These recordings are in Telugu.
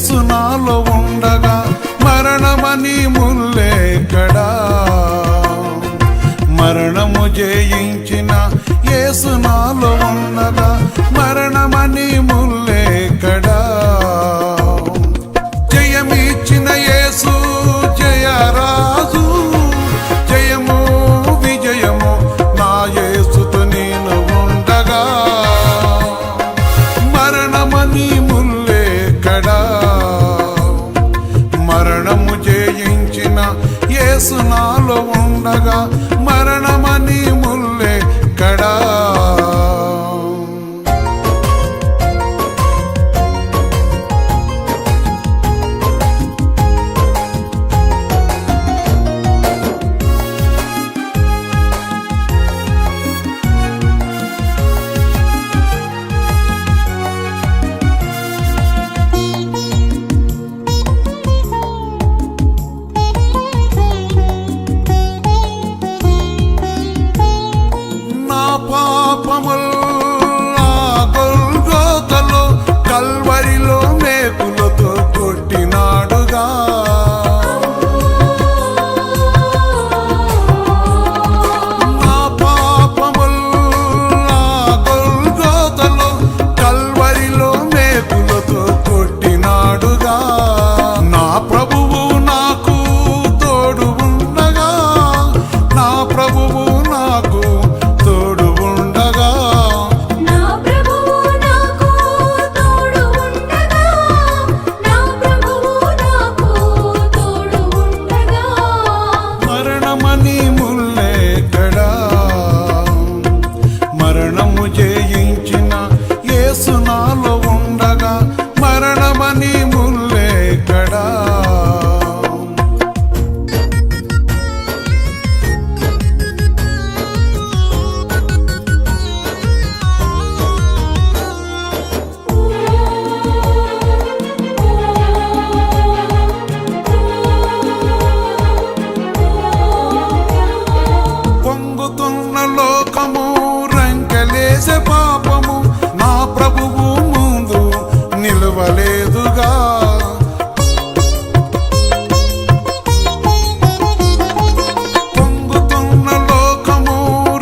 యేసు నాలో ఉండగా మరణమని ముల్లెక్కడా? మరణము జయించిన యేసు నాలో ఉండగా మరణమని ముల్లెక్కడా? జయమిచ్చిన యేసు జయరాజు, జయము విజయము నా యేసుతో నేను ఉండగా మరణమని ముల్లెక్కడా? మరణము జయించిన యేసు నాలో ఉండగా మరణమని ముల్లెక్కడా? పాపము నా ప్రభువు ముందు నిలవలేదుగా. పొంగుతున్న లోకము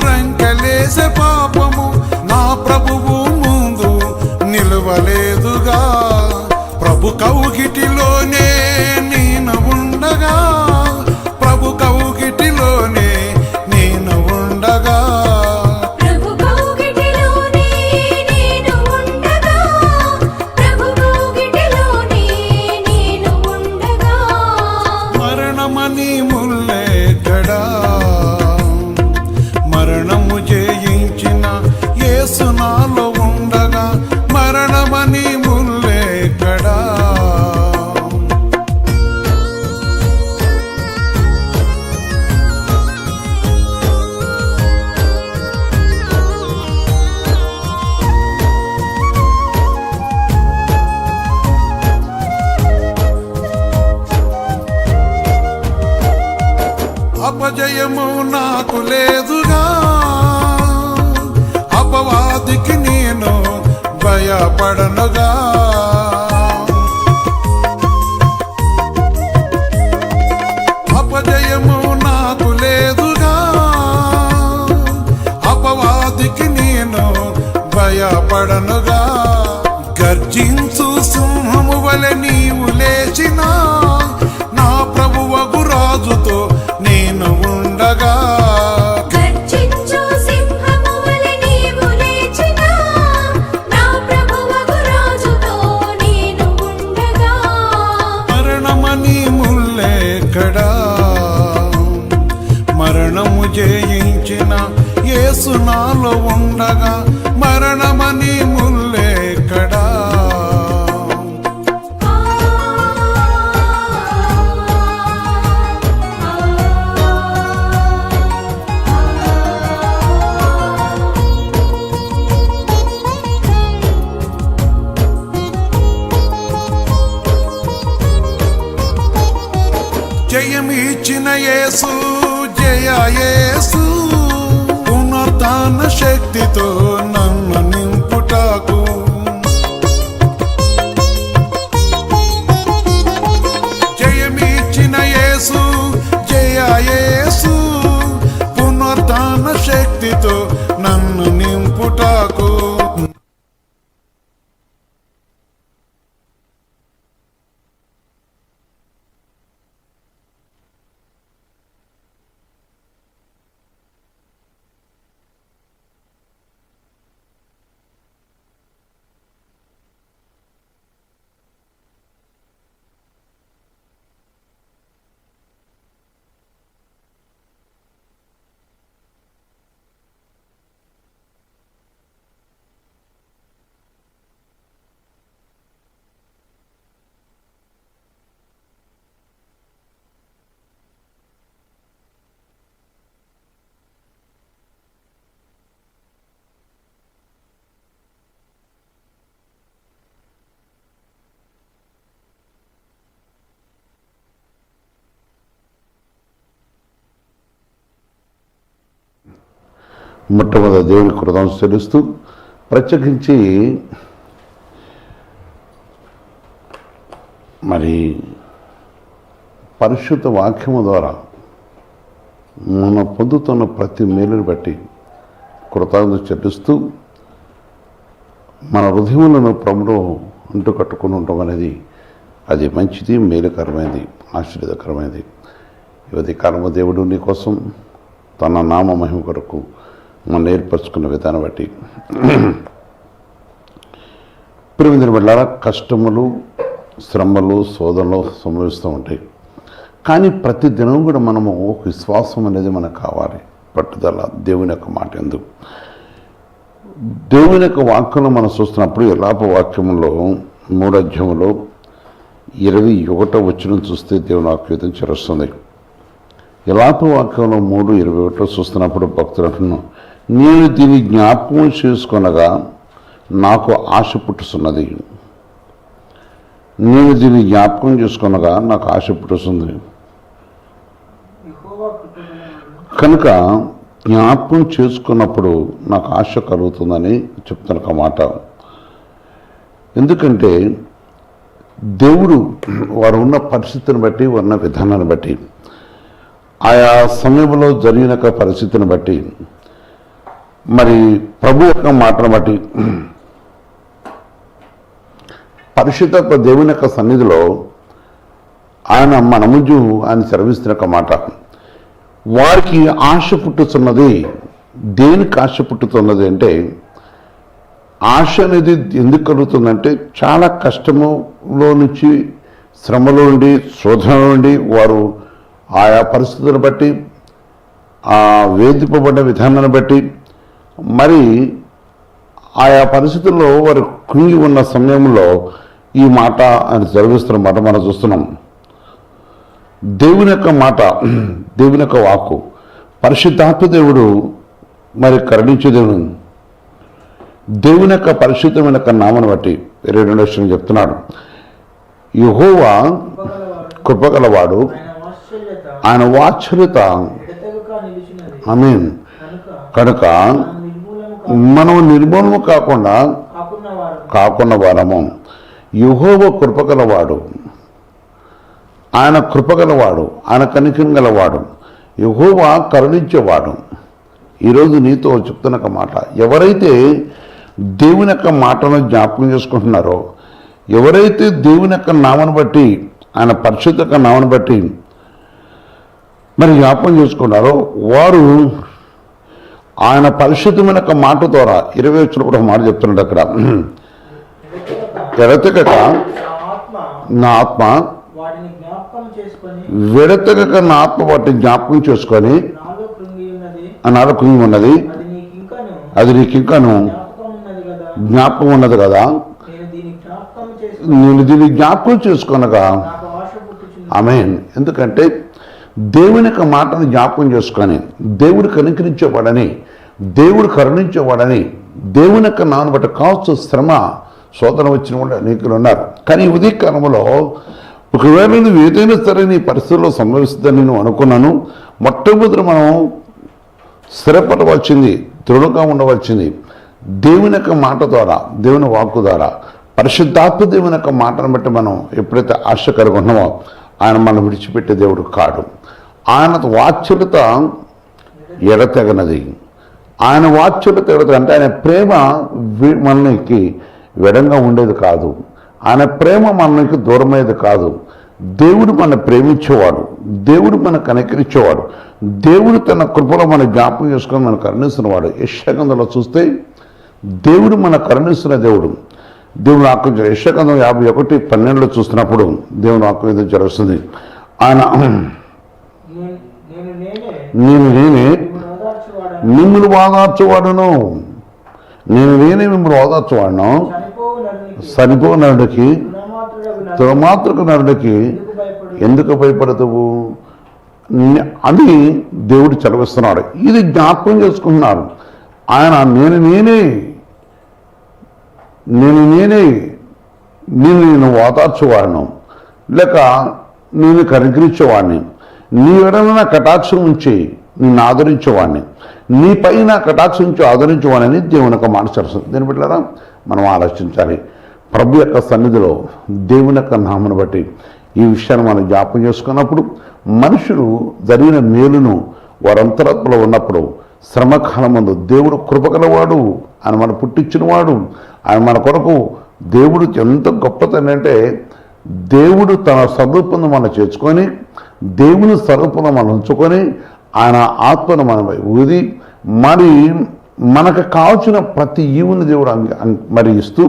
రంకెలేసే పాపము నా ప్రభువు ముందు నిలవలేదుగా. ప్రభు కౌగిటిలోనే నేను ఉండగా, ప్రభు కౌగిటిలోనే నేను ఉండగా, మరణమని ముల్లెక్కడా? మరణము జయించిన యేసు నాలో ఉండగా మరణమని ముల్లెక్కడా? అపజయము నాకు లేదుగా, అపవాదికి నేను భయపడనుగా. అపజయము నాకు లేదుగా, అపవాదికి నేను భయపడనుగా. గర్జించు సింహము వలె నీవు లేచినా నా ప్రభువగు రాజుతో నేను ఉండగా. గర్జించు సింహము వలె నీవు లేచినా నా ప్రభువగు రాజుతో నేను ఉండగా. మరణమని ముల్లెక్కడా? మరణము జయించిన యేసు నాలో ఉండగా మరణమని ముల్లెక్కడా? జయమిచ్చిన యేసు జయ యేసు, పునరుత్థాన శక్తితో నన్ను నింపుటకు. మొట్టమొదటి దేవుని కృతజ్ఞతలు చెల్లిస్తూ ప్రత్యేకించి మరి పరిశుద్ధ వాక్యము ద్వారా మనం పొందుతున్న ప్రతి మేలుని బట్టి కృతజ్ఞతలు చెల్లిస్తూ మన హృదయములను ప్రభులో అంటు కట్టుకుని ఉండడం అనేది అది మంచిది, మేలుకరమైనది, ఆశీర్వాదకరమైనది. యువతి కాలము దేవుడు నీ కోసం తన నామ మహిమ కొరకు మనం ఏర్పరచుకున్న విధానం బట్టి ప్రియమైన బిడ్డలారా, కష్టములు, శ్రమలు, శోధనలు సంభవిస్తూ ఉంటాయి. కానీ ప్రతి దినం కూడా మనము విశ్వాసం అనేది మనకు కావాలి, పట్టుదల, దేవుని యొక్క మాట ఎందుకు. దేవుని యొక్క వాక్యంలో మనం చూస్తున్నప్పుడు యెలాప వాక్యంలో 3వ అధ్యాయంలో 21వ వచనం చూస్తే దేవుని వాక్యం చెరుస్తుంది. యెలాప వాక్యంలో 3:21 చూస్తున్నప్పుడు భక్తులు అంటున్నాం, నేను దీన్ని జ్ఞాపకం చేసుకొనగా నాకు ఆశ పుట్టుతున్నది. నేను దీన్ని జ్ఞాపకం చేసుకొనగా నాకు ఆశ పుట్టుతుంది. కనుక జ్ఞాపకం చేసుకున్నప్పుడు నాకు ఆశ కలుగుతుందని చెప్తున్న ఒక మాట. ఎందుకంటే దేవుడు వారు ఉన్న పరిస్థితిని బట్టి, ఉన్న విధానాన్ని బట్టి, ఆయా సమయంలో జరిగిన పరిస్థితిని బట్టి, మరి ప్రభు యొక్క మాటను బట్టి పరిశుద్ధ దేవుని యొక్క సన్నిధిలో ఆయన మన ముందు ఆయన సెలవిస్తున్న ఒక మాట, వారికి ఆశ పుట్టుతున్నది. దేనికి ఆశ పుట్టుతున్నది అంటే, ఆశ అనేది ఎందుకు కలుగుతుందంటే చాలా కష్టములో నుంచి, శ్రమలో నుండి, శోధన నుండి వారు ఆయా పరిస్థితులను బట్టి, ఆ వేధింపబడ్డ విధానాన్ని బట్టి, మరి ఆయా పరిస్థితుల్లో వారు కృంగి ఉన్న సమయంలో ఈ మాట ఆయన జరిగిస్తున్న మాట మనం చూస్తున్నాం. దేవుని యొక్క మాట, దేవుని యొక్క వాక్కు, పరిశుద్ధాత్మ దేవుడు మరి కరుణించే దేవుడు, దేవుని యొక్క పరిశుద్ధమైన నామను బట్టి 22వ వచనం చెప్తున్నాడు, యెహోవా కృపగలవాడు, ఆయన వాత్సల్యత ఆమేన్. కనుక మనం నిర్మూలము కాకుండా వారము. యెహోవా కృపగలవాడు, ఆయన కృపగలవాడు, ఆయన కనికరం గలవాడు, యెహోవా కరుణించేవాడు. ఈరోజు నీతో చెప్తున్న ఒక మాట, ఎవరైతే దేవుని యొక్క మాటను జ్ఞాపకం చేసుకుంటున్నారో, ఎవరైతే దేవుని యొక్క నామను బట్టి, ఆయన పరిశుద్ధ యొక్క నామను బట్టి మరి జ్ఞాపకం చేసుకున్నారో, వారు ఆయన పరిశుద్ధమైన యొక్క మాట ద్వారా 20 వచ్చినప్పుడు ఒక మాట చెప్తున్నాడు అక్కడ, ఎడతెగక నా ఆత్మ వెడతెగక నా ఆత్మ వాటిని జ్ఞాపకం చేసుకొని నాలో కృంగి ఉన్నది, అది నీకు ఇంకాను జ్ఞాపకం ఉన్నది కదా, నేను దీన్ని జ్ఞాపకం చేసుకొనగా ఆమేన్. ఎందుకంటే దేవుని యొక్క మాటను జ్ఞాపకం చేసుకొని, దేవుడు కనికరించేవాడని, దేవుడు కరుణించేవాడని, దేవుని యొక్క నామను బట్టి కావచ్చు శ్రమ, శోధన వచ్చిన వాళ్ళు అనేకులు ఉన్నారు. కానీ ఉదయ కాలంలో ఒకవేళ నువ్వు ఏదైనా సరే నీ పరిస్థితుల్లో సంభవిస్తుందని నేను అనుకున్నాను. మొట్టమొదటి మనం స్థిరపడవలసింది, దృఢంగా ఉండవలసింది దేవుని యొక్క మాట ద్వారా, దేవుని వాక్కు ద్వారా, పరిశుద్ధాత్మ దేవుని యొక్క మాటను బట్టి మనం ఎప్పుడైతే ఆశ కలిగి ఉన్నామో ఆయన మనం విడిచిపెట్టే దేవుడు కాడు. ఆయన వాత్సల్యత ఎడతెగనది. ఆయన వాత్సల్యత ఎడతెగ ఆయన ప్రేమ మనకి వెడంగా ఉండేది కాదు, ఆయన ప్రేమ మనకి దూరమయ్యేది కాదు. దేవుడు మన ప్రేమించేవాడు, దేవుడు మన కనికరించేవాడు, దేవుడు తన కృపలో మన జ్ఞాపకం చేసుకొని మన కరుణిస్తున్నవాడు. యెషయా గ్రంథంలో చూస్తే దేవుడు మన కరుణిస్తున్న దేవుడు. దేవుని ఆజ్ఞ యెషయా గ్రంథం 51:12 చూస్తున్నప్పుడు దేవుని ఆజ్ఞ జరుగుతుంది. ఆయన నేనే మిమ్మల్ని ఓదార్చువాడును, నేనే మిమ్మల్ని ఓదార్చువాడును, చనిపో నరుడికి, దుర్మార్గులకు నరుడికి ఎందుకు భయపడతావు అని దేవుడు చదివిస్తున్నాడు. ఇది జ్ఞాపకం చేసుకుంటున్నారు. ఆయన నేను ఓదార్చువాడును, లేక నేను కనికరించేవాడిని, నీ ఎడల నా కటాక్షం ఉంచి నిన్ను ఆదరించేవాడిని, నీ పైన కటాక్షించి ఆదరించేవాడిని దేవుని యొక్క మాట చరుస్తుంది. దీని బిడ్డలారా మనం ఆలోచించాలి. ప్రభు యొక్క సన్నిధిలో దేవుని యొక్క నామను బట్టి ఈ విషయాన్ని మనం జ్ఞాపకం చేసుకున్నప్పుడు మనుషులు జరిగిన మేలును వారి అంతరాత్మలో ఉన్నప్పుడు శ్రమకాలం ముందు దేవుడు కృపగలవాడు, ఆయన మన పుట్టించినవాడు, ఆయన మన కొరకు దేవుడు ఎంత గొప్పతనం అంటే దేవుడు తన స్వరూపంలో మనం చేర్చుకొని దేవుని స్వరూపంలో మనం ఉంచుకొని ఆయన ఆత్మను మనం ఊది మరి మనకు కావాల్సిన ప్రతి ఈవుని దేవుడు మరి ఇస్తూ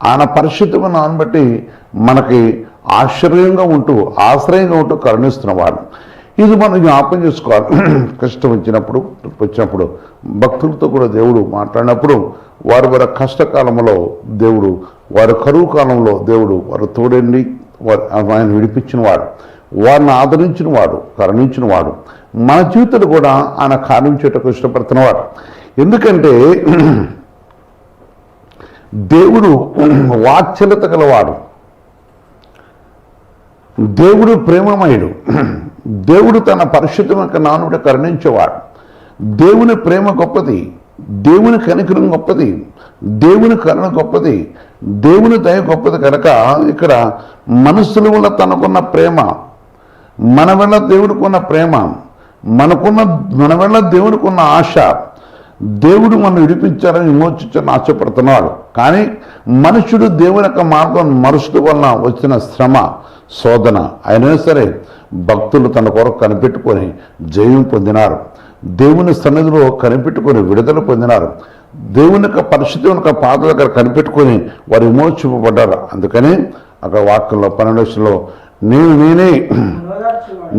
ఆయన పరిశుద్ధమైన నామను బట్టి మనకి ఆశ్చర్యంగా ఉంటూ ఆశ్రయంగా ఉంటూ కరుణిస్తున్నవాడు. ఇది మనం జ్ఞాపకం చేసుకోవాలి. కష్టం వచ్చినప్పుడు భక్తులతో కూడా దేవుడు మాట్లాడినప్పుడు వారి కష్టకాలంలో దేవుడు, వారి కరువు కాలంలో దేవుడు వారు తోడండి ఆయన విడిపించినవాడు, వారిని ఆదరించినవాడు, కరుణించినవాడు. మన జీవితంలో కూడా ఆయన కార్యం చేయటకు ఇష్టపడుతున్నవాడు. ఎందుకంటే దేవుడు వాత్సల్యత గలవాడు, దేవుడు ప్రేమమయుడు, దేవుడు తన పరిశుద్ధమైన నానుడి కరుణించేవాడు. దేవుని ప్రేమ గొప్పది, దేవుని కనికరం గొప్పది, దేవుని కరుణ గొప్పది, దేవుని దయ గొప్పది. కనుక ఇక్కడ మనుషుల వల్ల తనకున్న ప్రేమ, మన వల్ల దేవుడికి ఉన్న ప్రేమ, మన వల్ల దేవుడికి ఉన్న ఆశ, దేవుడు మనం విడిపించాలని విమోచించాలని ఆశపడుతున్నాడు. కానీ మనుషుడు దేవుని యొక్క మార్గం మనుషుడు వలన వచ్చిన శ్రమ శోధన అయినా సరే భక్తులు తన కొరకు కనిపెట్టుకొని జయం పొందినారు, దేవుని సన్నిధిలో కనిపెట్టుకొని విడుదల పొందినారు, దేవుని యొక్క పరిశుద్ధం యొక్క పాద దగ్గర కనిపెట్టుకొని వారు విమోచింపబడ్డారు. అందుకని అక్కడ వాక్యంలో 12లో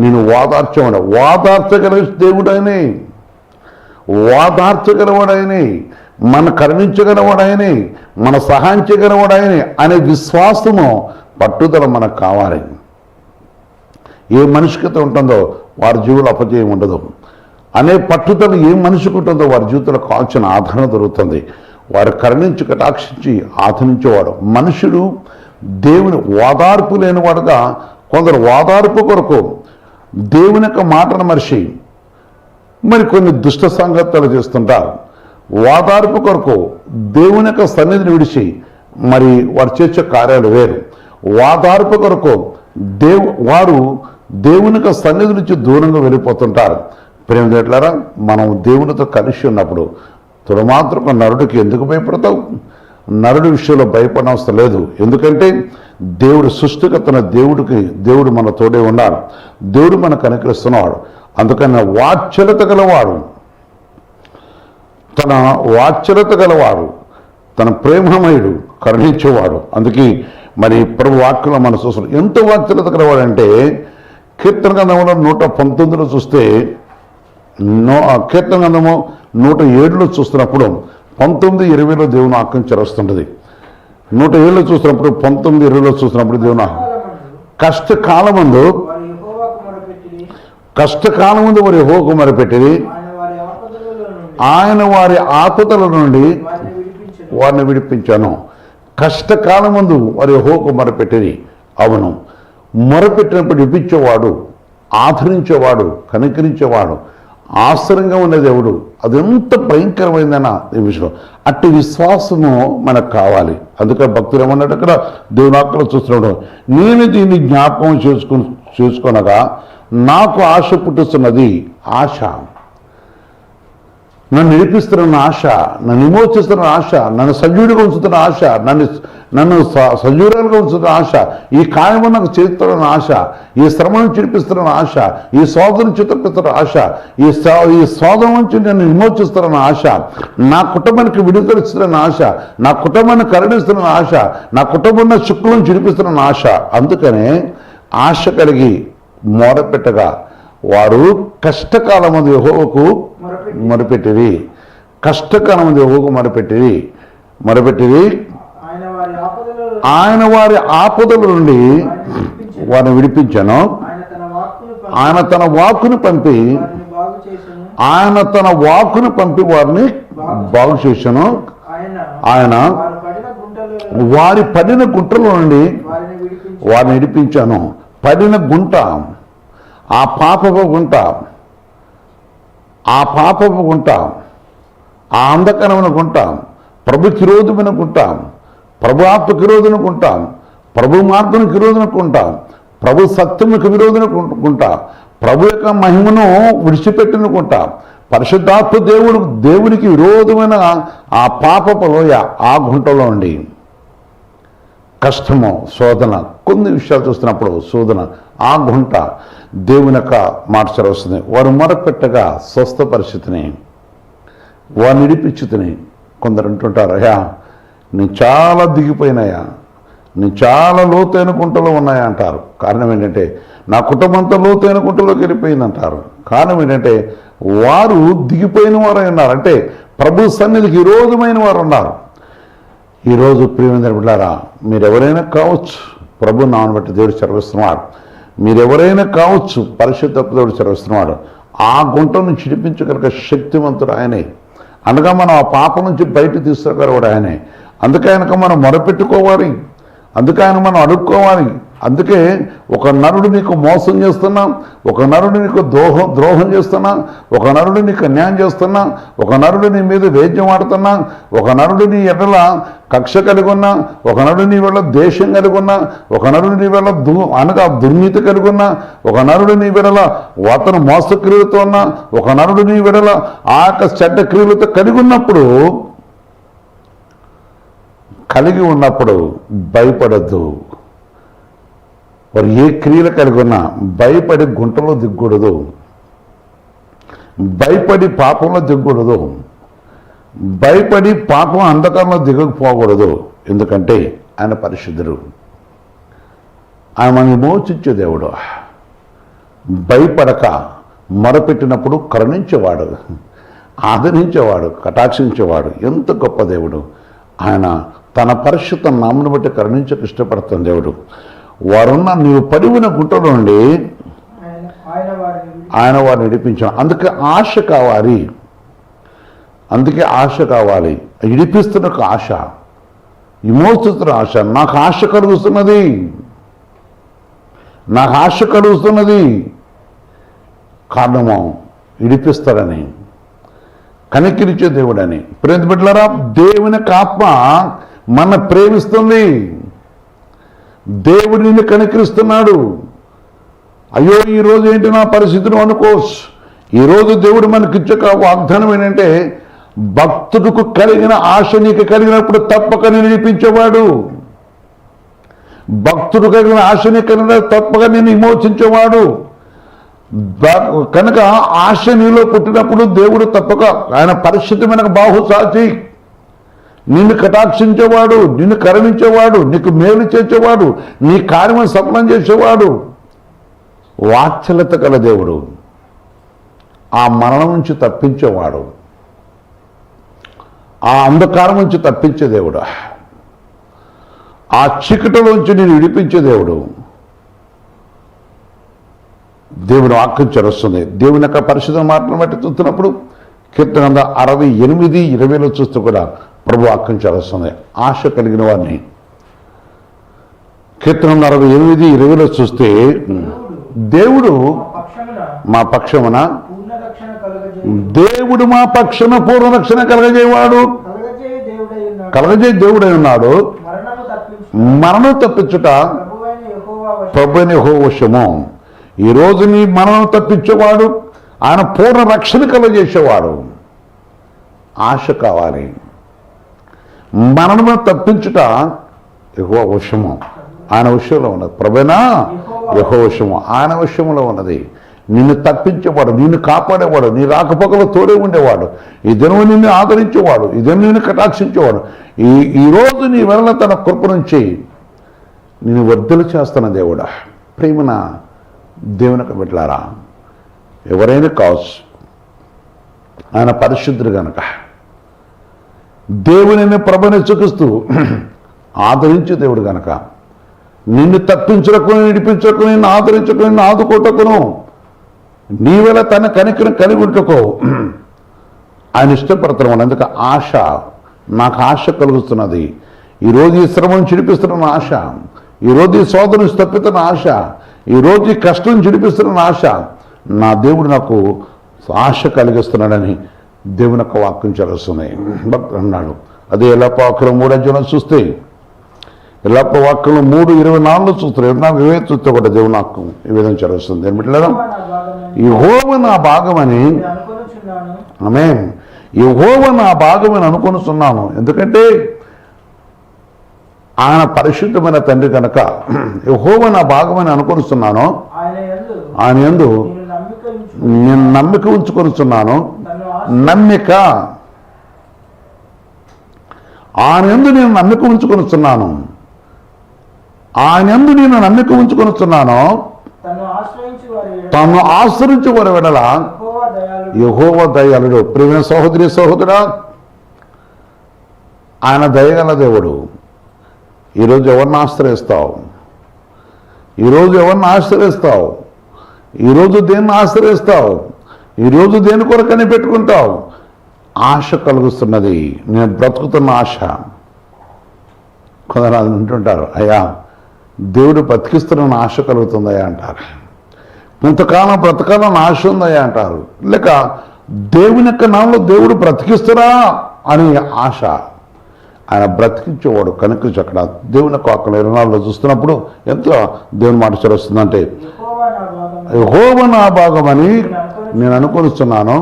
నేను ఓదార్చేవాడు, ఓదార్చగల దేవుడైనే, ఓదార్చగలవాడైనే, మన కరుణించగలవాడైనే, మన సహాయం చేయగలవాడైనే అనే విశ్వాసము పట్టుదల మనకు కావాలి. ఏ మనిషికి ఉంటుందో వారి జీవులు అపజయం ఉండదు అనే పట్టుదల ఏ మనిషికి ఉంటుందో వారి జీవితంలో కావాల్సిన ఆదరణ దొరుకుతుంది. వారు కరుణించి కటాక్షించి ఆదరించేవాడు. మనుషుడు దేవుని ఓదార్పు లేనివాడుగా కొందరు ఓదార్పు కొరకు దేవుని యొక్క మాటను మరిచి మరి కొన్ని దుష్ట సంగతులు చేస్తుంటారు. ఓదార్పు కొరకు దేవుని యొక్క సన్నిధిని విడిచి మరి వారు చేసే కార్యాలు వేరు. ఓదార్పు కొరకు వారు దేవుని యొక్క సన్నిధి నుంచి దూరంగా వెళ్ళిపోతుంటారు. ప్రేమ ఎట్లారా మనం దేవునితో కలిసి ఉన్నప్పుడు తులమాత్రక నరుడికి ఎందుకు భయపడతావు? నరుడి విషయంలో భయపడనవసరం లేదు. ఎందుకంటే దేవుడు సృష్టికర్తన దేవుడు మన తోడే ఉన్నాడు, దేవుడు మనకు అనుకరిస్తున్నవాడు. అందుకని వాత్సల్యత గలవాడు, తన ప్రేమమయుడు, కరుణించేవాడు. అందుకే మరి ప్రభు వాక్యంలో మనం చూస్తున్నాం. ఎంత వాత్సల్యత గలవాడంటే కీర్తన గ్రంథంలో 119లో చూస్తే, కీర్తన గ్రంథము 107లో చూస్తున్నప్పుడు 19:20లో దేవుని వాక్యం చరుస్తుంటుంది. 107లో చూసినప్పుడు 19:20లో చూసినప్పుడు దేవుని కష్టకాలమందు వారి యెహోవాకు మొరపెట్టిరి, ఆయన వారి ఆపదల నుండి వారిని విడిపించాను. కష్టకాలమందు వారి యెహోవాకు మొరపెట్టిరి. అవును, మొరపెట్టినప్పుడు విడిపించేవాడు, ఆదరించేవాడు, కనికరించేవాడు, ఆశ్చర్యంగా ఉన్న దేవుడు. అదెంత భయంకరమైందన్న ఈ విషయం. అట్టి విశ్వాసము మనకు కావాలి. అందుకే భక్తులు ఏమన్నాడు అక్కడ దేవుని వాక్యంలో చూస్తున్నాడు, నేను దీన్ని జ్ఞాపకం చేసుకొనగా నాకు ఆశ పుట్టుతున్నది. ఆశ నన్ను నిలిపిస్తున్న ఆశ, నన్ను విమోచిస్తున్న ఆశ, నన్ను సజీవుడిగా ఉంచుతున్న ఆశ, నన్ను సజీవురాలుగా ఉంచుతున్న ఆశ, ఈ కార్యము నాకు చేస్తున్న ఆశ, ఈ శ్రమను చిరిపిస్తున్న ఆశ, ఈ శోధన చిత్రపిస్తున్న ఆశ, ఈ శోధన నుంచి నన్ను విమోచిస్తున్న ఆశ, నా కుటుంబానికి విడుదలిస్తున్న ఆశ, నా కుటుంబాన్ని కరుణిస్తున్న ఆశ, నా కుటుంబంలో శుక్లను చిరిపిస్తున్న ఆశ. అందుకనే ఆశ కలిగి మొరపెట్టగా వారు కష్టకాలమందు యెహోవాకు మొరపెట్టిరి. కష్టకాలమందు యెహోవాకు మొరపెట్టిరి. ఆయన వారి ఆపదల నుండి వారిని విడిపించాను. ఆయన తన వాక్కును పంపి వారిని బాగు చేశాను. ఆయన వారి పడిన గుంటల నుండి వారిని విడిపించాను. పడిన గుంట, ఆ పాపపు గుంట, ఆ పాపపు గుంట, ఆ అంధకరమైన గుంట, ప్రభుకి విరోధమైన గుంట, ప్రభు ఆత్మకి విరోధన గుంట, ప్రభు మార్గానికి విరోధన గుంట, ప్రభు సత్యములకు విరోధన గుంట, ప్రభు యొక్క మహిమను విడిచిపెట్టిన గుంట, పరిశుద్ధాత్మ దేవునికి విరోధమైన ఆ పాపపు లోయ, ఆ గుంటలో ఉండి కష్టము, శోధన, కొన్ని విషయాలు చూస్తున్నప్పుడు శోధన, ఆ గుంట దేవుని యొక్క మాట చదవస్తుంది. వారు మొరపెట్టగా స్వస్థ పరిస్థితిని వారిని విడిపించుతుని. కొందరు అంటుంటారు, అయ్యా నేను చాలా దిగిపోయినాయా, నేను చాలా లోతైన గుంటలో ఉన్నాయా అంటారు. కారణం ఏంటంటే నా కుటుంబంతో లోతైన గుంటలోకి వెళ్ళిపోయిందంటారు. కారణం ఏంటంటే వారు దిగిపోయిన వారు ఉన్నారు, అంటే ప్రభు సన్నిధికి విరోధమైన వారు ఉన్నారు. ఈరోజు ప్రియమైన బిడ్డలారా, మీరెవరైనా కావచ్చు, ప్రభు నామమును బట్టి దేవుడు చదివిస్తున్నాడు. మీరెవరైనా కావచ్చు, పరిశుద్ధ దేవుడు చదివిస్తున్నాడు. ఆ గుంట నుంచి విడిపించగలిగే శక్తివంతుడు ఆయనే. అనగా మనం ఆ పాపం నుంచి బయట తీసుకురాగలవాడు ఆయనే. అందుకే ఆయనకు మనం మొరపెట్టుకోవాలి, అందుకే ఆయన మనం అడుక్కోవాలి. అందుకే ఒక నరుడు నీకు మోసం చేస్తున్నా, ఒక నరుడు నీకు ద్రోహం చేస్తున్నా, ఒక నరుడు నీకు అన్యాయం చేస్తున్నా, ఒక నరుడు నీ మీద వేద్యం ఆడుతున్నా, ఒక నరుడు నీ ఎడల కక్ష కలిగి ఉన్నా, ఒక నరుడు నీ వల్ల దేశం కలిగి ఉన్నా, ఒక నరుడు నీ వల్ల అనగా దుర్నీతి కలిగి ఉన్నా, ఒక నరుడు నీ వెడల అతను మోసక్రియలతో ఉన్నా, ఒక నరుడు నీ వెడల ఆ యొక్క చెడ్డ క్రియలతో కలిగి ఉన్నప్పుడు భయపడద్దు. వారు ఏ క్రియలు కలిగి ఉన్నా భయపడి గుంటలో దిగకూడదు, భయపడి పాపంలో దిగకూడదు, భయపడి పాపం అంధకారంలో దిగకపోకూడదు. ఎందుకంటే ఆయన పరిశుద్ధుడు, ఆయన మనల్ని మోచించే దేవుడు. భయపడక మొరపెట్టినప్పుడు కరుణించేవాడు, ఆదరించేవాడు, కటాక్షించేవాడు. ఎంత గొప్ప దేవుడు ఆయన! తన పరిశుద్ధ నామమును బట్టి కరుణించక ఇష్టపడుతున్న దేవుడు. వారున్న నీవు పడి ఉన్న గుంటలో నుండి ఆయన వారిని విడిపించాడు. అందుకే ఆశ కావాలి, అందుకే ఆశ కావాలి. విడిపిస్తున్న ఒక ఆశ, విమోచిస్తున్న ఆశ. నాకు ఆశ కలుగుతున్నది, నాకు ఆశ కలుగుతున్నది. కారణము విడిపిస్తాడని, కనికరించే దేవుడని. ప్రేమ బిడ్డలారా, దేవుని ఆత్మ మన ప్రేమిస్తుంది. దేవుడు నిన్ను కనికరిస్తున్నాడు. అయ్యో ఈరోజు ఏంటి నా పరిస్థితిని అనుకోవచ్చు. ఈరోజు దేవుడు మనకిచ్చే వాగ్దానం ఏంటంటే, భక్తుడికి కలిగిన ఆశ నీకు కలిగినప్పుడు తప్పక నేను విడిపించేవాడు. భక్తుడు కలిగిన ఆశ నీకు కలిగిన తప్పక నేను విమోచించేవాడు. కనుక ఆశ నీలో పుట్టినప్పుడు దేవుడు తప్పక ఆయన పరిశుద్ధమైన బాహుసాచి నిన్ను కటాక్షించేవాడు, నిన్ను కరుణించేవాడు, నీకు మేలు చేసేవాడు, నీ కార్యం సఫలం చేసేవాడు. వాత్సల్యత గల దేవుడు, ఆ మరణం నుంచి తప్పించేవాడు, ఆ అంధకారం నుంచి తప్పించే దేవుడు, ఆ చీకటిలోంచి నేను విడిపించే దేవుడు. దేవుని వాక్యం చరుస్తుంది. దేవుని యొక్క పరిశుద్ధ మాటలు బట్టి చూస్తున్నప్పుడు కీర్తన 68:20 చూస్తూ కూడా ప్రభు వాక్యం చరుస్తుంది. ఆశ కలిగిన వారిని కీర్తన 68:20 చూస్తే, దేవుడు మా పక్షమున, దేవుడు మా పక్షమున పూర్ణ రక్షణ కలగజేవాడు, కలగజే దేవుడై ఉన్నాడు. మరణం తప్పించుట ప్రభువైన యెహోవా వశము. ఈరోజు నీ మరణం తప్పించేవాడు, ఆయన పూర్ణ రక్షణ కలగజేసేవాడు. ఆశ కావాలి. మరణము తప్పించుట యెహోవా వశము, ఆయన విషయంలో ఉన్నది. ప్రభువైన యెహోవా వశము, ఆయన విషయంలో ఉన్నది. నిన్ను తప్పించేవాడు, నిన్ను కాపాడేవాడు, నీ రాకపోకలో తోడే ఉండేవాడు, ఈ దినము నిన్ను ఆదరించేవాడు, ఈ దినం నిన్ను కటాక్షించేవాడు. ఈరోజు నీ వలన తన కృప నుంచి నిన్ను వర్ధలు చేస్తున్న దేవుడా. ప్రేమన దేవునికి బిడ్డలారా, ఎవరైనా కావచ్చు, ఆయన పరిశుద్ధుడు కనుక దేవుని ప్రభుని చూపిస్తూ ఆదరించే దేవుడు కనుక నిన్ను తప్పించుటకును, విడిపించుటకును, నిన్ను ఆదరించుటకు, నిన్ను ఆదుకోటకును, నీ వల్ల తన కనికరం కలిగి ఉంటుకో ఆయన ఇష్టపడుతున్నాడు. అందుకే ఆశ, నాకు ఆశ కలుగుతున్నది. ఈరోజు ఈ శ్రమను చిడిపిస్తున్న ఆశ, ఈరోజు ఈ శోధనను తప్పిస్తున్న ఆశ, ఈరోజు ఈ కష్టం చిడిపిస్తున్న ఆశ. నా దేవుడు నాకు ఆశ కలిగిస్తున్నాడని దేవుని యొక్క వాక్యం చదువుతున్నాయి. భక్తుడు అన్నాడు. అదే ఎల్లప్ప వాక్యం 3 చూస్తే, ఎల్లప్ప వాక్యం 3:24 చూస్తారు, 24 చూస్తే కూడా దేవుని వాక్యం ఈ విధంగా చదువుతుంది. ఏమిట్లేదా? యెహోవా నా భాగమని ఆమేన్. యెహోవా నా భాగమని అనుకొనుచున్నాను. ఎందుకంటే ఆయన పరిశుద్ధమైన తండ్రి కనుక యెహోవా నా భాగమని అనుకొనుచున్నాను. ఆయన యందు నేను నమ్మిక ఉంచుకొనుచున్నాను. నమ్మిక ఆయన యందు నేను నమ్మిక ఉంచుకొనుచున్నాను. ఆయన యందు నేను నమ్మిక ఉంచుకొనుచున్నాను. తను ఆశ్రయించి వారి వెడల యెహోవా దయాళుడు. ప్రియమైన సహోదరి సహోదరా, ఆయన దయగల దేవుడు. ఈరోజు ఎవరిని ఆశ్రయిస్తావు? ఈరోజు ఎవరిని ఆశ్రయిస్తావు? ఈరోజు దేన్ని ఆశ్రయిస్తావు? ఈరోజు దేని కొరకని పెట్టుకుంటావు? ఆశ కలుగుతున్నది. నేను బ్రతుకుతున్న ఆశ. కొందరు అంటుంటారు, అయ్యా దేవుడు బతికిస్తున్న ఆశ కలుగుతుందయ్యా అంటారు. ఇంతకాలం బ్రతకాలని ఆశ ఉందయ్యా అంటారు. లేక దేవుని యొక్క నామలో దేవుడు బ్రతికిస్తురా అని ఆశ. ఆయన బ్రతికించేవాడు కనుక అక్కడ దేవుని యొక్క 24లో చూస్తున్నప్పుడు ఎంతో దేవుని మాట చదువుతుందంటే, యెహోవా నా భాగమని నేను అనుకొనిస్తున్నాను.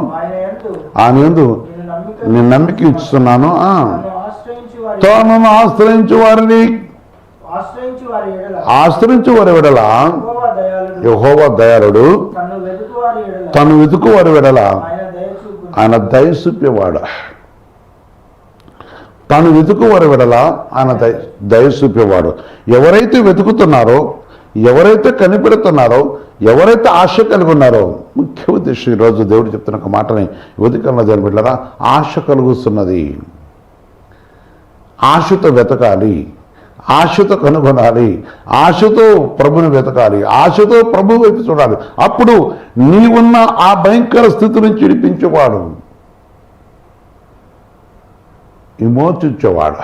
ఆయన యందు నేను నమ్మిక ఇస్తున్నాను. తనను ఆశ్రయించు వారిని ఆశ్రయించు వారి వెడల యెహోవా దయాళుడు. తను వెతుకు వారి వెడల ఆయన దయ చూపేవాడు. తను వెతుకు వారి వెడల ఆయన దయ చూపేవాడు. ఎవరైతే వెతుకుతున్నారో, ఎవరైతే కనిపెడుతున్నారో, ఎవరైతే ఆశ కలిగి ఉన్నారో, ముఖ్య ఉద్దేశం ఈరోజు దేవుడు చెప్తున్న ఒక మాటని ఉదయకాలంలో జరిపెట్టారా, ఆశ కలుగుతున్నది. ఆశతో వెతకాలి, ఆశతో కనుగొనాలి, ఆశతో ప్రభుని వెతకాలి, ఆశతో ప్రభు వైపు చూడాలి. అప్పుడు నీవున్న ఆ భయంకర స్థితి నుంచి విడిపించేవాడు, విమోచించేవాడు,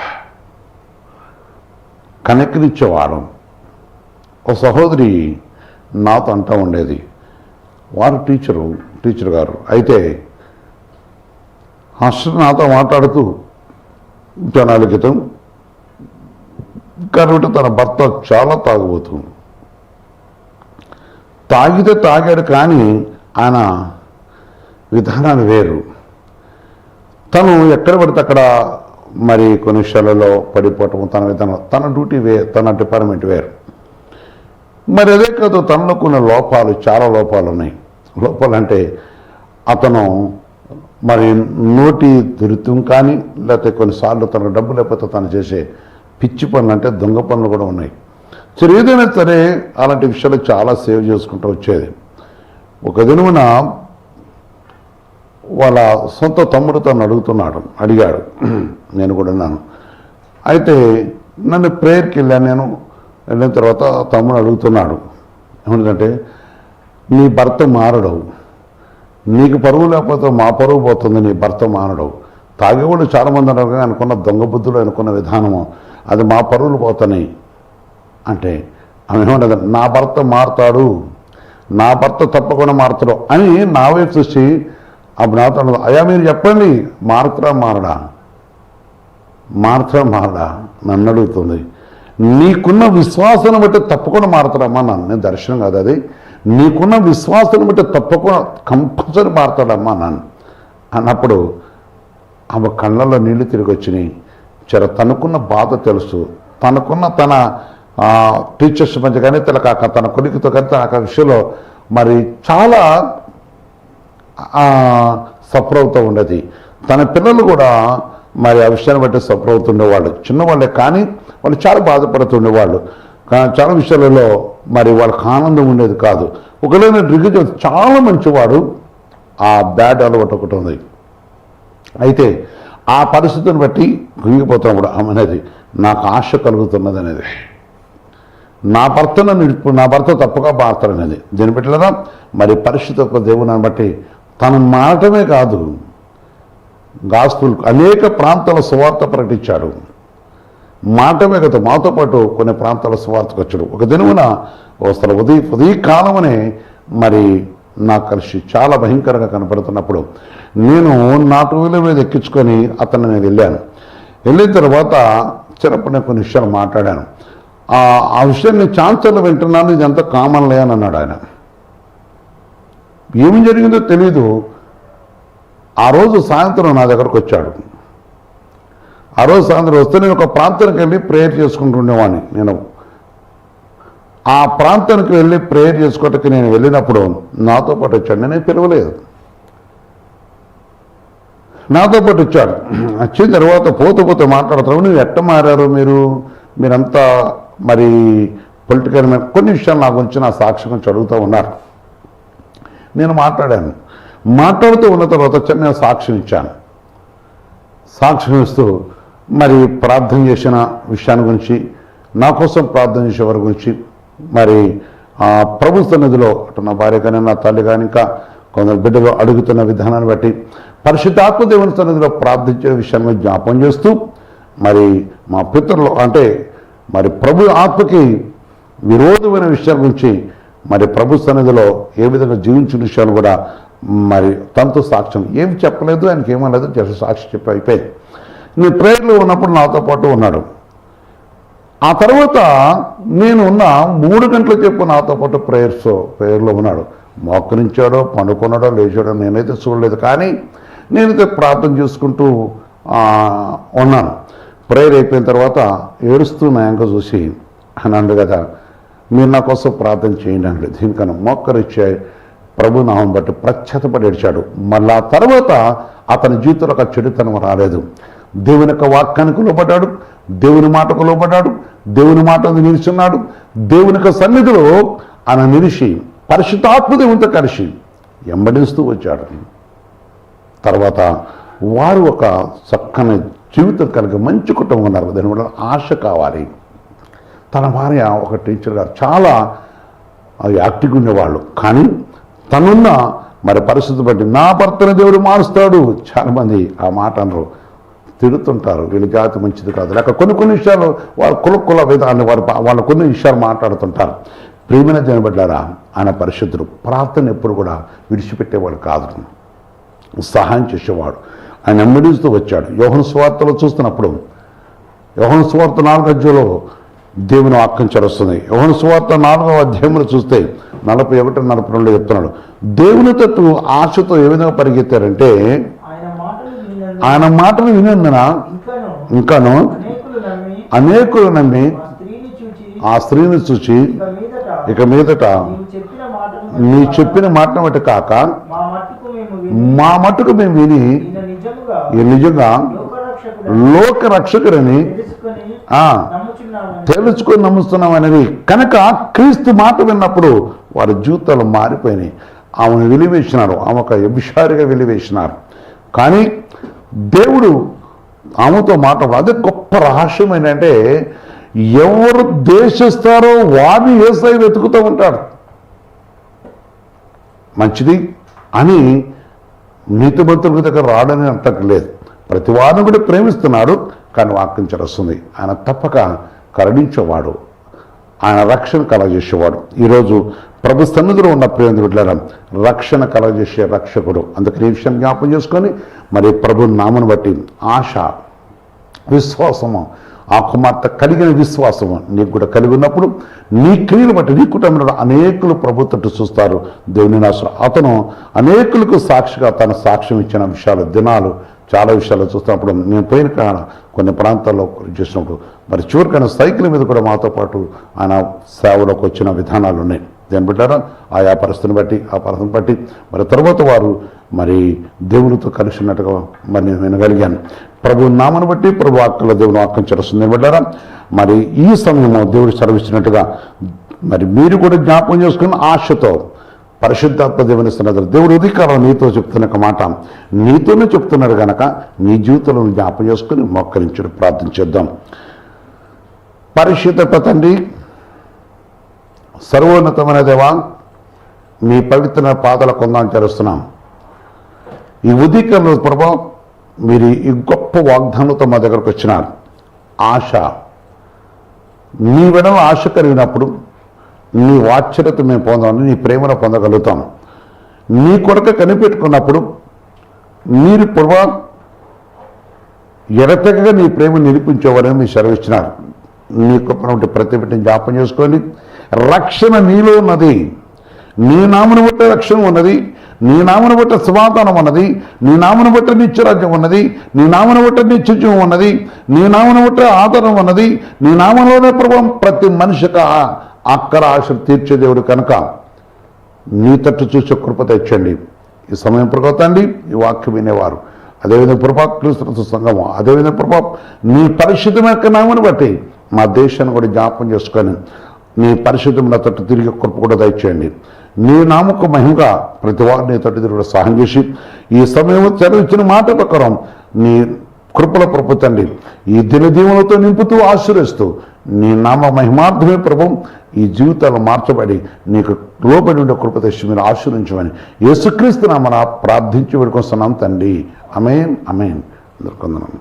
కనెక్కినిచ్చేవాడు. ఒక సహోదరి నాతో అంటూ ఉండేది, వారు టీచర్ గారు అయితే హాస్టల్ నాతో మాట్లాడుతూ జనాల క్రితం కాబట్టి తన భర్త చాలా తాగుబోతుంది. తాగితే తాగాడు, కానీ ఆయన విధానాలు వేరు. తను ఎక్కడ పడితే అక్కడ మరి కొన్ని విషయాలలో పడిపోవటం, తన విధానం, తన డ్యూటీ తన డిపార్ట్మెంట్ వేరు. మరి అదే కాదు, తనలో కొన్ని లోపాలు, చాలా లోపాలు ఉన్నాయి. లోపాలంటే అతను మరి నోటి దురితం కానీ, లేకపోతే కొన్నిసార్లు తనకు డబ్బు లేకపోతే తను చేసే పిచ్చి పనులు, అంటే దొంగ పనులు కూడా ఉన్నాయి. సరే, ఏదైనా సరే అలాంటి విషయాలు చాలా సేవ్ చేసుకుంటూ వచ్చేది. ఒక దినమున వాళ్ళ సొంత తమ్ముడు తను అడిగాడు, నేను కూడా ఉన్నాను. అయితే నన్ను ప్రేయర్కి వెళ్ళాను. వెళ్ళిన తర్వాత తమ్ముడు అడుగుతున్నాడు, ఏమంటే నీ భర్త మారడు, నీకు పరువు లేకపోతే మా పరువు పోతుంది, నీ భర్త మారడు. తాగేవాళ్ళు చాలామంది అన్నారు, అనుకున్న దొంగ బుద్ధులు, అనుకున్న విధానము, అది మా పరువులు పోతున్నాయి అంటే ఆమె ఏమన్నది, నా భర్త మారుతాడు, నా భర్త తప్పకుండా మారుతాడు అని నా వైపు చూసి అప్పుడు నాతో అన్నది, అయ్యా మీరు చెప్పండి, మారుతారా మారడా నన్ను అడుగుతుంది. నీకున్న విశ్వాసాన్ని బట్టి తప్పకుండా మారుతాడమ్మా నన్ను. నేను దర్శనం కాదు అది, నీకున్న విశ్వాసాన్ని బట్టి తప్పకుండా కంపల్సరీ మారుతాడమ్మా నన్ను అన్నప్పుడు ఆమె కళ్ళల్లో నీళ్లు తిరిగి వచ్చినాయి. తనకున్న బాధ తెలుసు, తన టీచర్స్ మధ్య కానీ తన కొడుకుతో కానీ తన విషయంలో మరి చాలా సఫర్ అవుతూ ఉండేది. తన పిల్లలు కూడా మరి ఆ విషయాన్ని బట్టి సఫర్ అవుతుండేవాళ్ళు. చిన్నవాళ్ళే కానీ వాళ్ళు చాలా బాధపడుతుండేవాళ్ళు. చాలా విషయాలలో మరి వాళ్ళకి ఆనందం ఉండేది కాదు. ఒకవేళ డ్రిగ్ చాలా మంచివాడు, ఆ బ్యాడ్ అలవాటు ఒకటి ఉంది. అయితే ఆ పరిస్థితిని బట్టి కుంగిపోతున్నప్పుడు ఆమె అనేది, నాకు ఆశ కలుగుతున్నది అనేది, నా భర్త తప్పుగా మారుతాడనేది. దీన్ని పెట్టలేదా మరి పరిస్థితి దేవుని బట్టి తను మారటమే కాదు, గాస్పుల్ అనేక ప్రాంతాల సువార్త ప్రకటించాడు. మాటమే కదా, మాతో పాటు కొన్ని ప్రాంతాల సువార్తకు వచ్చాడు. ఒక దినమున వస్తారు ఉదయ కాలమనే మరి నాకు కలిసి చాలా భయంకరంగా కనపడుతున్నప్పుడు నేను నా టూ వీలర్ మీద ఎక్కించుకొని అతను నేను వెళ్ళాను. వెళ్ళిన తర్వాత చిన్నప్పుడు కొన్ని విషయాలు మాట్లాడాను. ఆ విషయాన్ని ఛాన్సర్లు వింటున్నాను, ఇదంతా కామన్లే అని అన్నాడు ఆయన. ఏమి జరిగిందో తెలీదు. ఆ రోజు సాయంత్రం నా దగ్గరకు వచ్చాడు. ఆ రోజు సాయంత్రం వస్తే నేను ఒక ప్రాంతానికి వెళ్ళి ప్రేయర్ చేసుకుంటుండేవాడిని. నేను ఆ ప్రాంతానికి వెళ్ళి ప్రేయర్ చేసుకోవటానికి నేను వెళ్ళినప్పుడు నాతో పాటు వచ్చాడు. నేనే పిలవలేదు, నాతో పాటు వచ్చాడు. వచ్చిన తర్వాత పోతూ మాట్లాడుతున్నావు, నువ్వు ఎట్ట మారారు మీరంతా మరి పొలిటికల్ కొన్ని విషయాలు నా గురించి నా సాక్షి గురించి అడుగుతూ ఉన్నారు. నేను మాట్లాడుతూ ఉన్న తర్వాత చిన్న సాక్ష్యం ఇచ్చాను. సాక్ష్యం ఇస్తూ మరి ప్రార్థన చేసిన విషయాన్ని గురించి, నా కోసం ప్రార్థన చేసే వారి గురించి, మరి ప్రభు సన్నిధిలో అటు నా భార్య కానీ నా తల్లి కానీ ఇంకా కొందరు బిడ్డలు అడుగుతున్న విధానాన్ని బట్టి పరిశుద్ధాత్మ దేవుని సన్నిధిలో ప్రార్థించే విషయాన్ని జ్ఞాపం చేస్తూ, మరి మా పితరులు అంటే మరి ప్రభు ఆత్మకి విరోధమైన విషయాల గురించి, మరి ప్రభు సన్నిధిలో ఏ విధంగా జీవించిన విషయాలు కూడా మరి తనతో సాక్ష్యం ఏమి చెప్పలేదు, ఆయనకి ఏమలేదు, జస్ట్ సాక్షి చెప్పి అయిపోయింది. నేను ప్రేయర్లో ఉన్నప్పుడు నాతో పాటు ఉన్నాడు. ఆ తర్వాత నేను ఉన్న 3 గంటల చెప్పు నాతో పాటు ప్రేయర్లో ఉన్నాడు. మోకరించాడో పండుకున్నాడో లేచాడో నేనైతే చూడలేదు, కానీ నేనైతే ప్రార్థన చేసుకుంటూ ఉన్నాను. ప్రేయర్ అయిపోయిన తర్వాత ఏడుస్తూ నా యాంక చూసి అన్నాడు కదా, మీరు నా కోసం ప్రార్థన చేయండి అంటే దీనికన్నా మోకరిచ్చే ప్రభు నామం బట్టి ప్రత్యతపడి ఏడ్చాడు. మళ్ళా తర్వాత అతని జీవితంలో ఒక చెడుతనం రాలేదు. దేవుని యొక్క వాక్యానికి లోబడ్డాడు, దేవుని మాటకు లోబడ్డాడు, దేవుని మాట నిలిచున్నాడు. దేవుని యొక్క సన్నిధిలో ఆయన నిలిచి పరిశుద్ధాత్మ దేవునితో కలిసి వెంబడిస్తూ వచ్చాడు. తర్వాత వారు ఒక చక్కని జీవితం కలిగి మంచి కుటుంబం ఉన్నారు. దానివల్ల ఆశ కావాలి. తన భార్య ఒక టీచర్ గారు, చాలా యాక్టివ్గా ఉండేవాళ్ళు. కానీ తనున్న మరి పరిస్థితి బట్టి నా భర్తను దేవుడు మారుస్తాడు. చాలామంది ఆ మాట అనరు, తిడుతుంటారు, వీళ్ళ జాతి మంచిది కాదు, లేక కొన్ని విషయాలు వారు కుల విధాన్ని వాళ్ళు కొన్ని విషయాలు మాట్లాడుతుంటారు. ప్రియమైన దేవుని బిడ్డలారా, ఆయన పరిశుద్ధుడు. ప్రార్థన ఎప్పుడు కూడా విడిచిపెట్టేవాడు కాదు, సహాయం చేసేవాడు. ఆయన వెంబడిస్తూ వచ్చాడు. యోహాను సువార్తలో చూస్తున్నప్పుడు, యోహాను సువార్త 4వ అధ్యాయంలో దేవుని వాక్యం చరుస్తుంది. యోహాను సువార్త 4వ అధ్యాయంలో చూస్తే 41, 42 చెప్తున్నాడు. దేవుని తట్టు ఆశతో ఏ విధంగా పరిగెత్తారంటే, ఆయన మాటలు వినందున ఇంకాను అనేకులు నమ్మి ఆ స్త్రీని చూచి ఇక మీదట నీ చెప్పిన మాటను బట్టి కాక మా మట్టుకు మేము విని నిజంగా లోక రక్షకుడని తెలుసుకొని నమ్ముతున్నాం అనేది. కనుక క్రీస్తు మాట విన్నప్పుడు వారి జీవితాలు మారిపోయినాయి. ఆమెను వెలివేసినారు, ఆమె ఒక వ్యభిచారిగా వెలివేసినారు. కానీ దేవుడు ఆమెతో మాట్లాడు. అదే గొప్ప రహస్యం ఏంటంటే, ఎవరు దేశిస్తారో వారిని యేసయ్య వెతుకుతూ ఉంటాడు. మంచిది అని నీతిమంతుల దగ్గర రాడని అంటలేదు. ప్రతి వారిని కూడా ప్రేమిస్తున్నాడు. కానీ వాక్యం చరుస్తుంది. ఆయన తప్పక కరుణించేవాడు, ఆయన రక్షణ కలగజేసేవాడు. ఈరోజు ప్రభు సన్నిధిలో ఉన్న ప్రేమ బిడ్డలారా, రక్షణ కలగజేసే రక్షకుడు. అందుకని ఈ విషయం జ్ఞాపం చేసుకొని మరి ప్రభు నామను బట్టి ఆశ, విశ్వాసము, ఆ కుమార్తె కలిగిన విశ్వాసము నీకు కూడా కలిగి ఉన్నప్పుడు నీ క్రియలు బట్టి నీ కుటుంబంలో అనేకులు ప్రభు తట్టు చూస్తారు. దేవుని నాశనం అతను అనేకులకు సాక్షిగా తన సాక్ష్యం ఇచ్చిన విషయాలు దినాలు చాలా విషయాలు చూస్తున్నప్పుడు నేను పోయిన కొన్ని ప్రాంతాల్లో చేసినప్పుడు మరి చివరికైనా సైకిల్ మీద కూడా మాతో పాటు ఆయన సేవలోకి వచ్చిన విధానాలు ఉన్నాయి. దేని బిడ్డారా, ఆయా పరిస్థితిని బట్టి ఆ పరిస్థితిని బట్టి మరి తర్వాత వారు మరి దేవునితో కలిసి ఉన్నట్టుగా మరి నేను వినగలిగాను. ప్రభు నామను బట్టి ప్రభు వాక్యంలో దేవుని వాక్యం చరుస్తుంది బిడ్డారా. మరి ఈ సమయంలో దేవుడు సెలవిచ్చినట్టుగా మరి మీరు కూడా జ్ఞాపకం చేసుకున్న ఆశతో పరిశుద్ధాత్మ దేవుని సన్నిధిలో దేవుడు అధికారం నీతో చెప్తున్న మాట నీతోనే చెప్తున్నాడు కనుక నీ జీవితంలో జ్ఞాపకం చేసుకుని మోకరించుడు ప్రార్థన చేద్దాం. పరిశుద్ధ తండ్రి, సర్వోన్నతమైన దేవా, మీ పవిత్ర పాదాల కొందాన్ని చేరుస్తున్నాం. ఈ ఉదయకాలంలో ప్రభా మీరు ఈ గొప్ప వాగ్దానంతో మా దగ్గరకు వచ్చినారు. ఆశ, నీ వెడల ఆశ కలిగినప్పుడు నీ వాత్సల్యత మేము పొందామని నీ ప్రేమను పొందగలుగుతాం. మీ కొరకు కనిపెట్టుకున్నప్పుడు మీరు ప్రభా ఎడతెగగా నీ ప్రేమ నిరూపించేవారని మీరు సెలవిచ్చినారు. నీ కృపను ప్రతి బిడ్డని జ్ఞాపం చేసుకోండి. రక్షణ నీలో ఉన్నది, నీ నామను బట్టే రక్షణ ఉన్నది, నీ నామను బట్టే సమాధానం ఉన్నది, నీ నామను బట్టే నిత్యరాజ్యం ఉన్నది, నీ నామను బట్టే నిత్యజీవం ఉన్నది, నీ నామను బట్టే ఆదరణ ఉన్నది, నీ నామంలోనే ప్రభావం ప్రతి మనిషికి అక్కర ఆశలు తీర్చే దేవుడు కనుక నీ తట్టు చూసే కృప తెచ్చండి. ఈ సమయం ప్రగతండి ఈ వాక్యం వినేవారు, అదేవిధంగా ప్రభా క్రీస్తు సంఘము, అదేవిధంగా ప్రభా నీ పరిశుద్ధమైన నామను బట్టి మా దేశాన్ని కూడా జ్ఞాపం చేసుకొని నీ పరిశుద్ధమైన తట్టు తిరిగి కృప కూడా దయచేయండి. నీ నామకు మహిమగా ప్రతి వారు నీ తట్టు తిరిగి సహాయం చేసి ఈ సమయం చదివించిన మాట ప్రకారం నీ కృపల ప్రభుత్వండి ఈ దినదీవులతో నింపుతూ ఆశీర్వదిస్తూ నీ నామ మహిమార్థమే ప్రభు ఈ జీవితాలు మార్చబడి నీకు లోబడి ఉండే కృప తెచ్చి మీరు ఆశీర్వించమని యేసుక్రీస్తు నామమున ప్రార్థించి వేడుకొస్తున్నాం తండ్రి. ఆమేన్ ఆమేన్. అందరికీ వందనాలు.